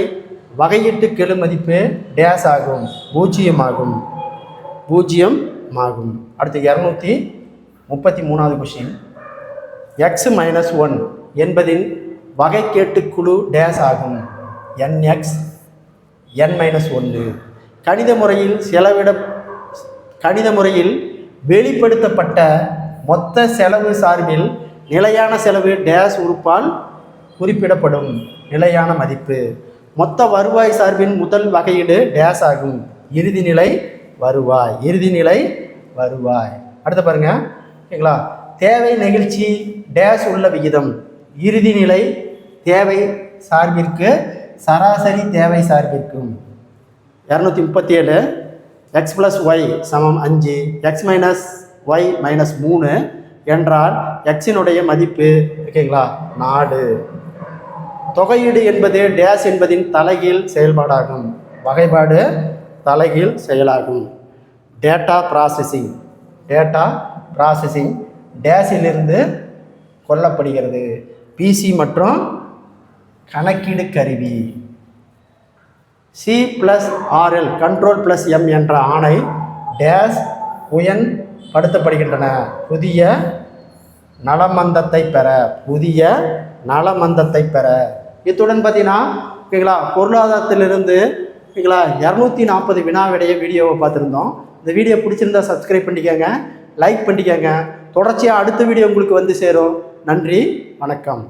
வகையிட்டு கெழு மதிப்பு டேஸ் ஆகும், 0 ஆகும், 0 ஆகும். அடுத்து 233வது கொஸ்டின். x-1 என்பதின் வகைக்கேட்டுக்குழு டேஸ் ஆகும், nx n-1. கணித முறையில் வெளிப்படுத்தப்பட்ட மொத்த செலவு சார்பில் நிலையான செலவு டேஸ் உறுப்பால் குறிப்பிடப்படும், நிலையான மதிப்பு. மொத்த வருவாய் சார்பின் முதல் வகையீடு டேஸ் ஆகும், இறுதிநிலை வருவாய், இறுதிநிலை வருவாய். அடுத்து பாருங்க, ஓகேங்களா. தேவை நெகிழ்ச்சி டேஸ் உள்ள விகிதம் இறுதிநிலை தேவை சார்பிற்கு சராசரி தேவை சார்பிற்கும். 237 x + y = 5 x - y - 3 என்றால் எக்ஸினுடைய மதிப்பு, ஓகேங்களா, 4. தொகையீடு என்பது டேஸ் என்பதின் தலைகீழ் செயல்பாடாகும், வகைப்பாடு தலைகீழ் செயலாகும். டேட்டா ப்ராசஸிங் டேஸிலிருந்து கொள்ளப்படுகிறது, பிசி மற்றும் கணக்கீடு கருவி. C+RL Ctrl+M என்ற ஆணை டேஸ் பயன்படுத்தப்படுகின்றன, புதிய நலமந்தத்தை பெற. இத்துடன் பார்த்தீங்கன்னா, ஓகேங்களா, பொருளாதாரத்திலிருந்து, ஓகேங்களா, 240 வினாவிடைய வீடியோவை பார்த்துருந்தோம். இந்த வீடியோ பிடிச்சிருந்தா சப்ஸ்கிரைப் பண்ணிக்கோங்க, லைக் பண்ணிக்கோங்க. தொடர்ச்சியாக அடுத்த வீடியோ உங்களுக்கு வந்து சேரும். நன்றி, வணக்கம்.